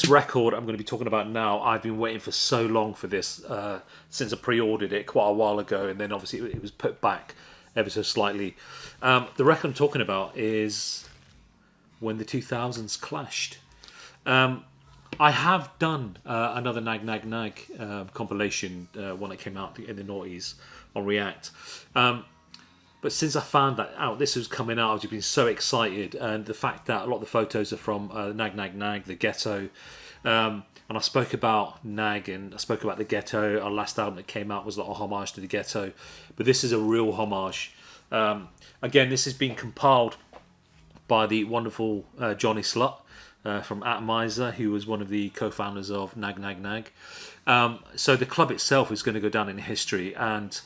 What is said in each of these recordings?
this record I'm going to be talking about now, I've been waiting for so long for this, since I pre-ordered it quite a while ago, and then obviously it was put back ever so slightly. The record I'm talking about is When the 2000s Clashed. I have done another Nag Nag Nag compilation, one that came out in the noughties on React. But since I found that out, this was coming out, I've just been so excited. And the fact that a lot of the photos are from Nag Nag Nag, the Ghetto. And I spoke about Nag and I spoke about the Ghetto. Our last album that came out was like a homage to the Ghetto. But this is a real homage. Again, this has been compiled by the wonderful Johnny Slut from Atomizer, who was one of the co-founders of Nag Nag Nag. So the club itself is going to go down in history, and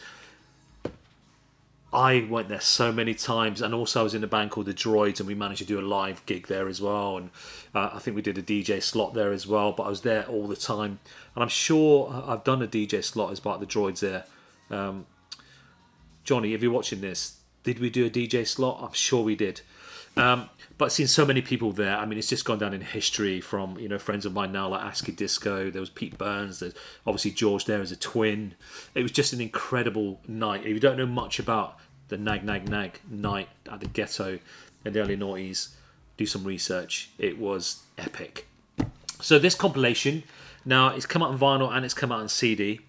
I went there so many times, and also I was in a band called the Droids, and we managed to do a live gig there as well, and I think we did a DJ slot there as well, but I was there all the time, and I'm sure I've done a DJ slot as part of the Droids there. Johnny, if you're watching this, did we do a DJ slot? I'm sure we did. But seeing so many people there, I mean, it's just gone down in history from, friends of mine now like ASCII Disco. There was Pete Burns. There's obviously George there as a twin. It was just an incredible night. If you don't know much about the Nag Nag Nag night at the Ghetto in the early noughties, do some research. It was epic. So this compilation, now it's come out on vinyl and it's come out on CD.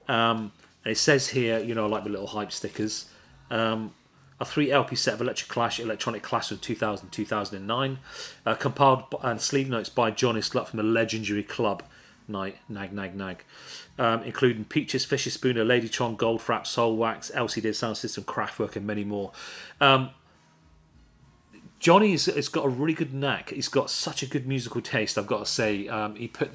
And it says here, like the little hype stickers, a 3 LP set of Electric Clash from 2000-2009, compiled and sleeve notes by Johnny Slut from the legendary club night, Nag Nag Nag, including Peaches, Fisher Spooner, Ladytron, Goldfrapp, Soul Wax, LCD Sound System, Kraftwerk, and many more. Johnny has got a really good knack. He's got such a good musical taste, I've got to say. He put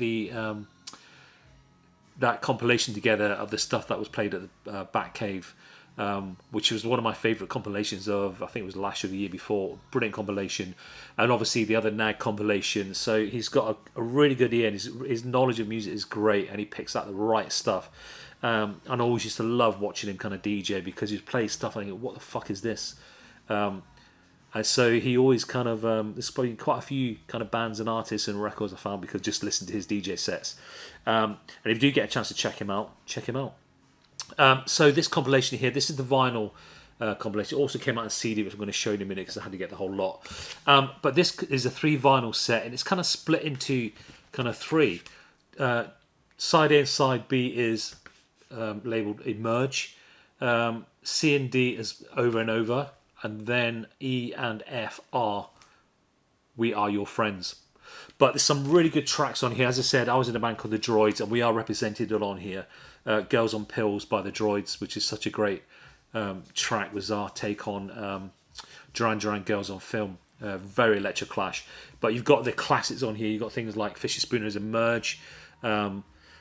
that compilation together of the stuff that was played at the Batcave, which was one of my favourite compilations of, I think it was last year or the year before. Brilliant compilation. And obviously the other Nag compilation. So he's got a really good ear, and his knowledge of music is great, and he picks out the right stuff. And I always used to love watching him kind of DJ, because he'd play stuff and I think, what the fuck is this? And so he always kind of, there's probably quite a few kind of bands and artists and records I found because just listen to his DJ sets. And if you do get a chance to check him out, check him out. So this compilation here, this is the vinyl compilation. It also came out on CD, which I'm going to show you in a minute because I had to get the whole lot. But this is a 3 vinyl set, and it's kind of split into kind of 3. Side A and side B is labelled Emerge. C and D is Over and Over. And then E and F are We Are Your Friends. But there's some really good tracks on here. As I said, I was in a band called the Droids, and we are represented on here. Girls on Pills by the Droids, which is such a great track, was our take on Duran Duran Girls on Film. Very Electric Clash. But you've got the classics on here. You've got things like Fisher Spooner's Emerge.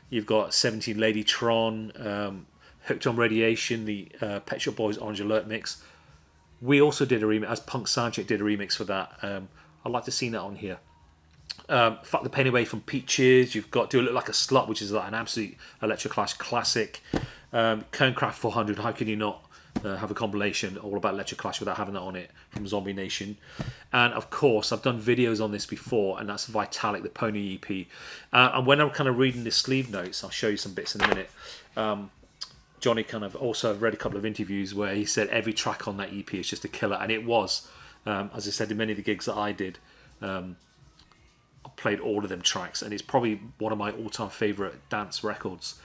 You've got 17 Ladytron, Hooked on Radiation, the Pet Shop Boys Orange Alert mix. We also did a remix, as Punx Soundcheck did a remix for that. I'd like to see that on here. Fuck the Pain Away from Peaches. You've got Do It Look Like a Slut, which is like an absolute Electric Clash classic. Kernkraft 400, how can you not have a compilation all about Electric Clash without having that on it, from Zombie Nation. And of course, I've done videos on this before, and that's Vitalik, the Pony EP. And when I'm kind of reading the sleeve notes, I'll show you some bits in a minute. Johnny kind of also read a couple of interviews where he said every track on that EP is just a killer, and it was. As I said, in many of the gigs that I did, I played all of them tracks, and it's probably one of my all-time favourite dance records.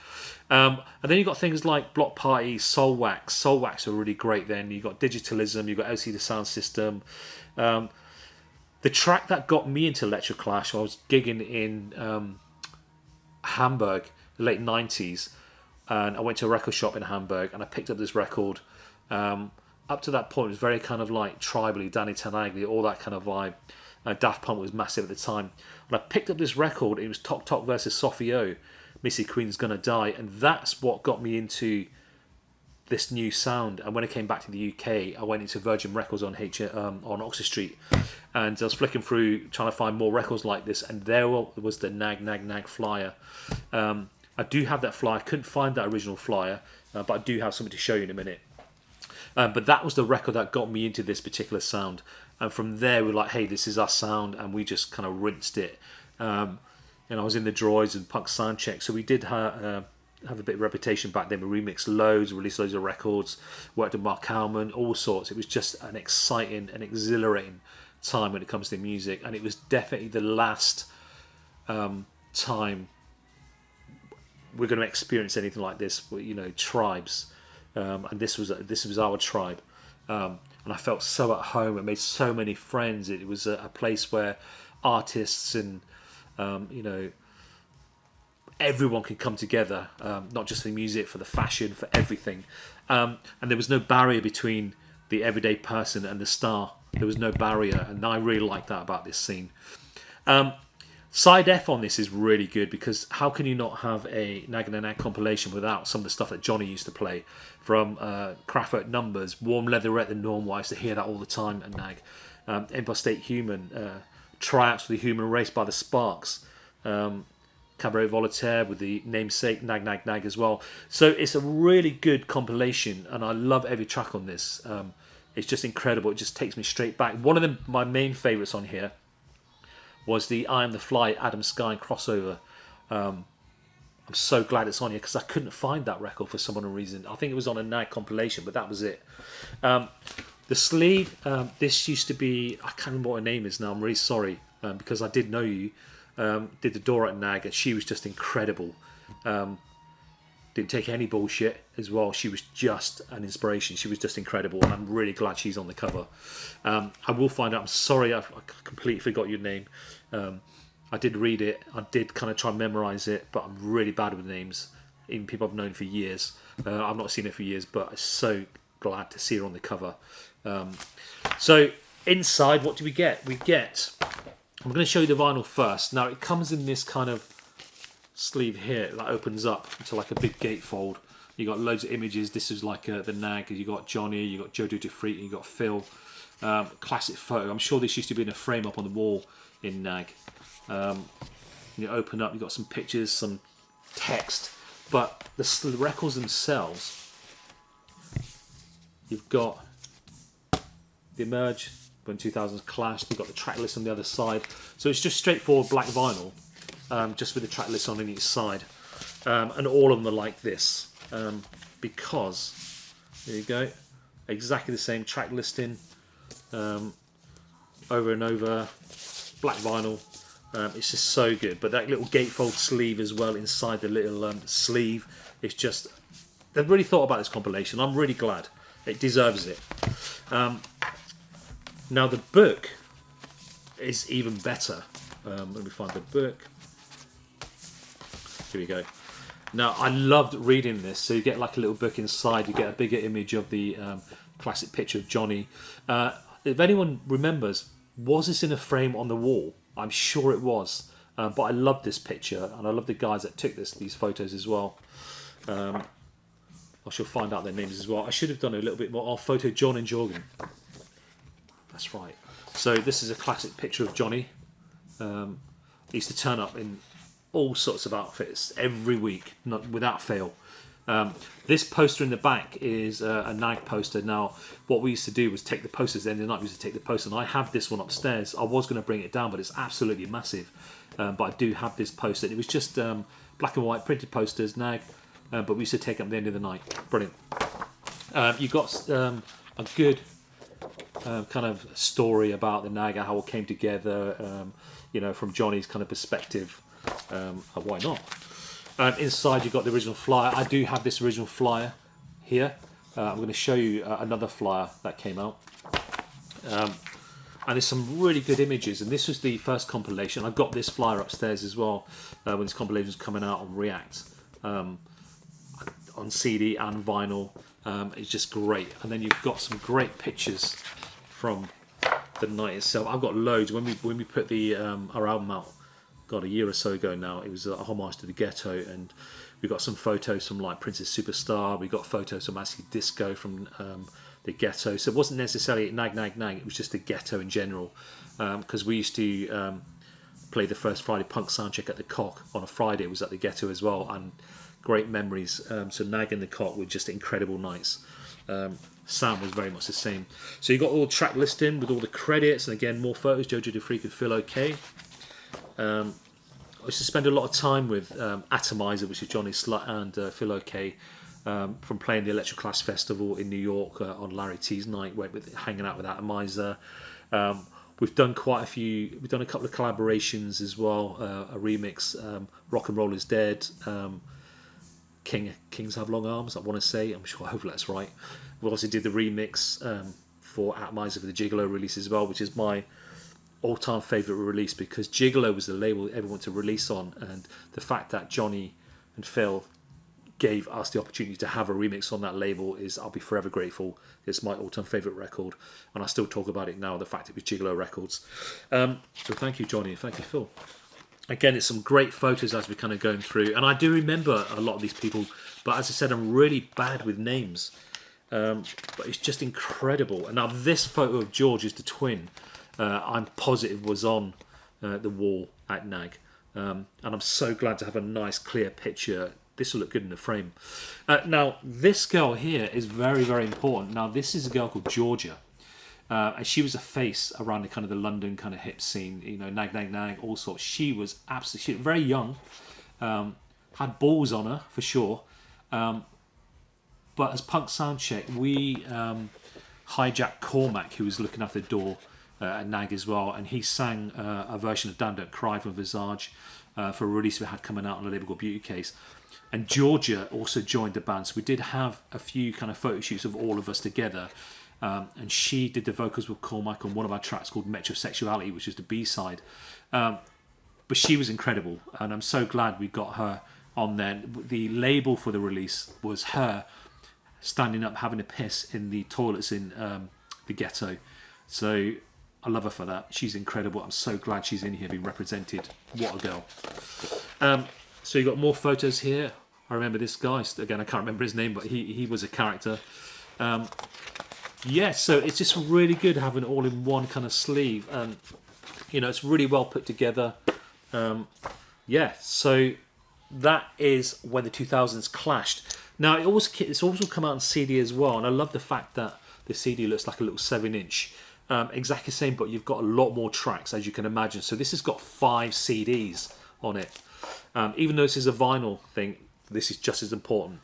And then you've got things like Bloc Party, Soul Wax. Soul Wax are really great then. You've got Digitalism, you've got LCD Sound System. The track that got me into Electric Clash, I was gigging in Hamburg, the late 90s, and I went to a record shop in Hamburg, and I picked up this record. Up to that point, it was very kind of like tribally, Danny Tenaglia, all that kind of vibe. Daft Punk was massive at the time. And I picked up this record. It was Tok Tok versus Sophie O, Missy Queen's Gonna Die, and that's what got me into this new sound. And when I came back to the UK, I went into Virgin Records on Oxford Street, and I was flicking through trying to find more records like this, and there was the Nag Nag Nag flyer. I do have that flyer. I couldn't find that original flyer, but I do have something to show you in a minute. But that was the record that got me into this particular sound. And from there, we were like, hey, this is our sound. And we just kind of rinsed it. and I was in the Droids and Punx Soundcheck, so we did have a bit of reputation back then. We remixed loads, released loads of records, worked with Marc Almond, all sorts. It was just an exciting and exhilarating time when it comes to music, and it was definitely the last time we're going to experience anything like this. You know, tribes, and this was our tribe, and I felt so at home. I made so many friends. It was a place where artists and you know, everyone could come together, not just for the music, for the fashion, for everything, and there was no barrier between the everyday person and the star. There was no barrier, and I really like that about this scene. Side F on this is really good, because how can you not have a Nag and Nag compilation without some of the stuff that Johnny used to play, from Kraftwerk Numbers, Warm Leatherette, The Norm. I used to hear that all the time at Nag. Empire State Human, Tryouts for the Human Race by the Sparks, Cabaret Voltaire with the namesake Nag Nag Nag as well. So it's a really good compilation, and I love every track on this. It's just incredible. It just takes me straight back. One of my main favourites on here was the I Am the Fly Adam Sky crossover. I'm so glad it's on here, because I couldn't find that record for some other reason. I think it was on a Nag compilation, but that was it. The sleeve, this used to be, I can't remember what her name is now, I'm really sorry, because I did know you, did the door at Nag, and she was just incredible. Didn't take any bullshit as well. She was just an inspiration. She was just incredible, and I'm really glad she's on the cover. I will find out. I'm sorry, I completely forgot your name. I did read it. I did kind of try and memorise it, but I'm really bad with names. Even people I've known for years. I've not seen her for years, but I'm so glad to see her on the cover. So inside, what do we get? We get, I'm going to show you the vinyl first. Now it comes in this kind of sleeve here that opens up into like a big gatefold. You got loads of images. This is like the Nag. You got Johnny, you got Joe Dutafreak, you got Phil. Classic photo. I'm sure this used to be in a frame up on the wall in Nag. You open up, you got some pictures, some text, but the records themselves, you've got the Emerge when 2000s clashed. You've got the track list on the other side, so it's just straightforward black vinyl. Just with the track list on each side, and all of them are like this, because there you go, exactly the same track listing, over and over, black vinyl. It's just so good. But that little gatefold sleeve as well inside the little sleeve, it's just, they've really thought about this compilation. I'm really glad. It deserves it. Now the book is even better. Let me find the book. Here we go. Now, I loved reading this. So you get like a little book inside. You get a bigger image of the classic picture of Johnny. If anyone remembers, was this in a frame on the wall? I'm sure it was. But I love this picture, and I love the guys that took these photos as well. I shall find out their names as well. I should have done a little bit more. Oh, photo John and Jorgen. That's right. So this is a classic picture of Johnny. He used to turn up in all sorts of outfits every week, not without fail. This poster in the back is a Nag poster. Now, what we used to do was take the posters. At the end of the night, we used to take the poster, and I have this one upstairs. I was going to bring it down, but it's absolutely massive. But I do have this poster. It was just black and white printed posters, Nag, but we used to take them at the end of the night. Brilliant. You got a good kind of story about the Nag, how it came together. You know, from Johnny's kind of perspective. Why not? Inside you've got the original flyer. I do have this original flyer here. I'm going to show you another flyer that came out. And there's some really good images. And this was the first compilation. I've got this flyer upstairs as well when this compilation was coming out on React. On CD and vinyl. It's just great. And then you've got some great pictures from the night itself. I've got loads. When we put our album out, God, a year or so ago now, it was a homage to the ghetto, and we got some photos from like Princess Superstar. We got photos from Acid Disco from the ghetto. So it wasn't necessarily Nag Nag Nag. It was just the ghetto in general, because we used to play the first Friday Punx Soundcheck at the Cock on a Friday. It was at the ghetto as well, and great memories. So Nag and the Cock were just incredible nights. Sound was very much the same. So you got all the track listing with all the credits, and again more photos. Jojo Dufreak and Phil OK. I used to spend a lot of time with Atomizer, which is Johnny Slut and Phil OK, from playing the Electro Clash Festival in New York on Larry T's night, hanging out with Atomizer. We've done quite a few. We've done a couple of collaborations as well. A remix, Rock and Roll is Dead. Kings Have Long Arms, I want to say. I'm sure, hopefully that's right. We also did the remix for Atomizer for the Gigolo release as well, which is my all-time favourite release, because Gigolo was the label everyone wanted to release on, and the fact that Johnny and Phil gave us the opportunity to have a remix on that label is, I'll be forever grateful. It's my all-time favourite record, and I still talk about it now, the fact it was Gigolo Records. So thank you, Johnny, and thank you, Phil. Again, it's some great photos as we're kind of going through, and I do remember a lot of these people, but as I said, I'm really bad with names. But it's just incredible. And now this photo of George is the twin. I'm positive was on the wall at NAG, and I'm so glad to have a nice clear picture. This will look good in the frame. Now this girl here is very, very important. Now this is a girl called Georgia, and she was a face around the kind of the London kind of hip scene, you know, nag, all sorts. She was very young, had balls on her for sure, but as Punx Soundcheck, we hijacked Cormac, who was looking after the door at NAG as well, and he sang a version of Dan Don't Cry from Visage for a release we had coming out on a label called Beauty Case. And Georgia also joined the band, so we did have a few kind of photo shoots of all of us together, and she did the vocals with Cormac on one of our tracks called Metrosexuality, which is the B-side. But she was incredible, and I'm so glad we got her on there. The label for the release was her standing up having a piss in the toilets in the ghetto. So I love her for that. She's incredible. I'm so glad she's in here being represented. What a girl. So you got more photos here. I remember this guy. Again, I can't remember his name, but he was a character. Yeah, so it's just really good having it all in one kind of sleeve. And, you know, it's really well put together. Yeah, so that is when the 2000s clashed. Now, it's also come out on CD as well, and I love the fact that the CD looks like a little 7-inch. Exactly the same, but you've got a lot more tracks, as you can imagine. So this has got 5 CDs on it. Even though this is a vinyl thing, this is just as important.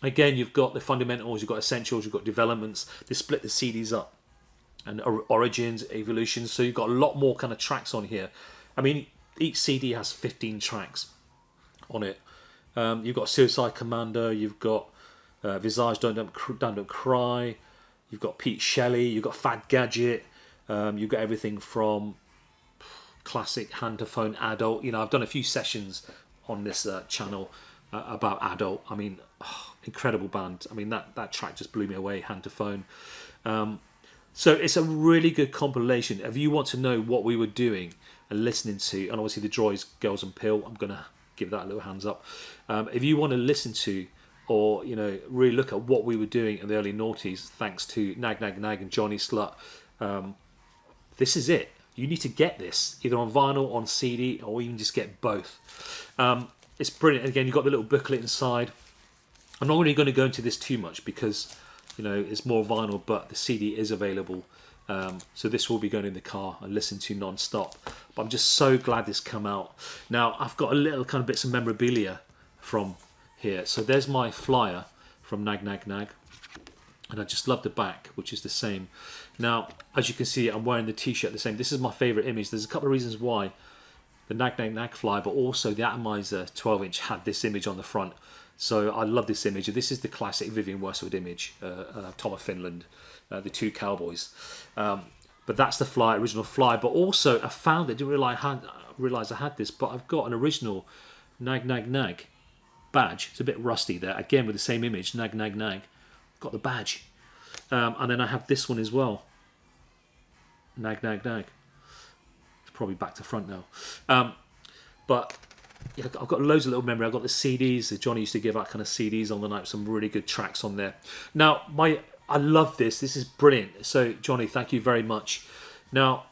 Again, you've got the fundamentals, you've got essentials, you've got developments. They split the CDs up, and origins, evolutions. So you've got a lot more kind of tracks on here. I mean, each CD has 15 tracks on it. You've got Suicide Commando, you've got Visage, Don't Cry, you've got Pete Shelley, you've got Fad Gadget, you've got everything from classic hand to phone, adult. You know, I've done a few sessions on this channel about adult. I mean, incredible band. I mean, that track just blew me away, hand to phone. So it's a really good compilation. If you want to know what we were doing and listening to, and obviously the Droids, Girls and Pill, I'm going to give that a little hands up. If you want to listen to, or, you know, really look at what we were doing in the early noughties, thanks to Nag and Johnny Slut, this is it. You need to get this either on vinyl, on CD, or even just get both. It's brilliant. Again, you've got the little booklet inside. I'm not really going to go into this too much because, you know, it's more vinyl, but the CD is available. So this will be going in the car and listen to non-stop. But I'm just so glad this come out. Now, I've got a little kind of bits of memorabilia from here. So there's my flyer from Nag. And I just love the back, which is the same. Now, as you can see, I'm wearing the t-shirt the same. This is my favourite image. There's a couple of reasons why. The Nag flyer, but also the Atomizer 12-inch had this image on the front. So I love this image. This is the classic Vivian Westwood image, Tom of Finland, the two cowboys. But that's the flyer, original flyer. But also, I found it, didn't realise I had this, but I've got an original Nag badge. It's a bit rusty there. Again, with the same image, Nag. Got the badge. And then I have this one as well. Nag. It's probably back to front now. But yeah, I've got loads of little memory. I've got the CDs that Johnny used to give out, kind of CDs on the night, some really good tracks on there. Now, I love this. This is brilliant. So, Johnny, thank you very much. Now,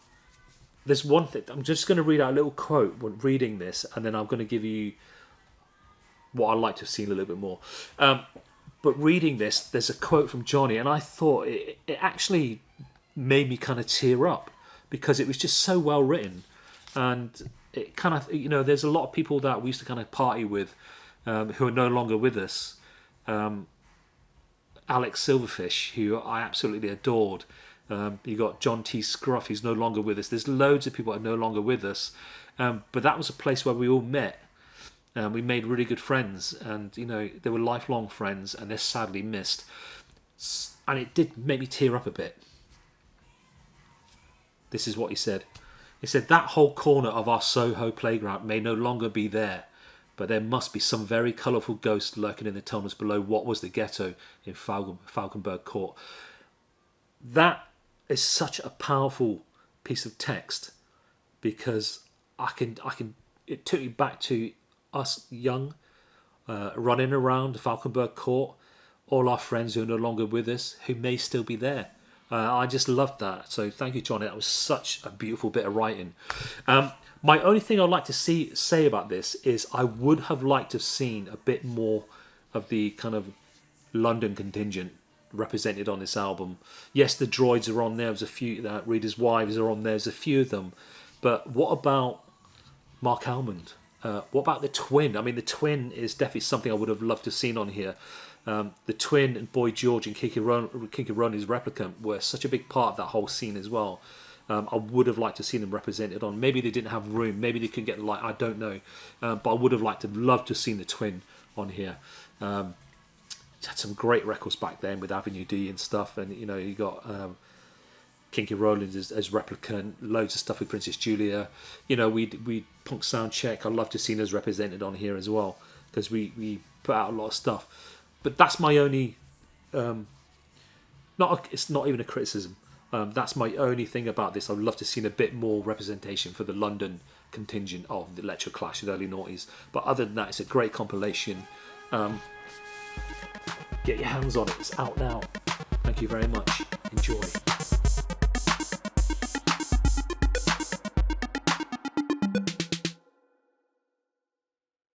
there's one thing. I'm just going to read out a little quote when reading this, and then I'm going to give you what I'd like to have seen a little bit more. But reading this, there's a quote from Johnny, and I thought it actually made me kind of tear up because it was just so well written. And it kind of, there's a lot of people that we used to kind of party with who are no longer with us. Alex Silverfish, who I absolutely adored. You got John T. Scruff, who's no longer with us. There's loads of people that are no longer with us. But that was a place where we all met. We made really good friends, and they were lifelong friends, and they're sadly missed. And it did make me tear up a bit. This is what he said. He said, "That whole corner of our Soho playground may no longer be there, but there must be some very colourful ghost lurking in the tunnels below what was the ghetto in Falkenberg Court." That is such a powerful piece of text, because it took me back to us young, running around Falkenberg Court, all our friends who are no longer with us, who may still be there. I just loved that. So thank you, Johnny. That was such a beautiful bit of writing. My only thing I'd like to say about this is I would have liked to have seen a bit more of the kind of London contingent represented on this album. Yes, the Droids are on there. There's a few. Readers' Wives are on there. There's a few of them. But what about Marc Almond? What about the Twin? I mean, the Twin is definitely something I would have loved to have seen on here. The Twin and Boy George and Kiki Ronnie's Replicant were such a big part of that whole scene as well. I would have liked to see them represented on. Maybe they didn't have room. Maybe they couldn't get the light. I don't know. But I would have loved to have seen the Twin on here. Had some great records back then with Avenue D and stuff. And, you got Kinky Rollins as Replicant. Loads of stuff with Princess Julia. We Punx Soundcheck. I'd love to see those represented on here as well, because we put out a lot of stuff. But that's my only, it's not even a criticism. That's my only thing about this. I'd love to see a bit more representation for the London contingent of the Electro Clash of the early noughties. But other than that, it's a great compilation. Get your hands on it. It's out now. Thank you very much. Enjoy.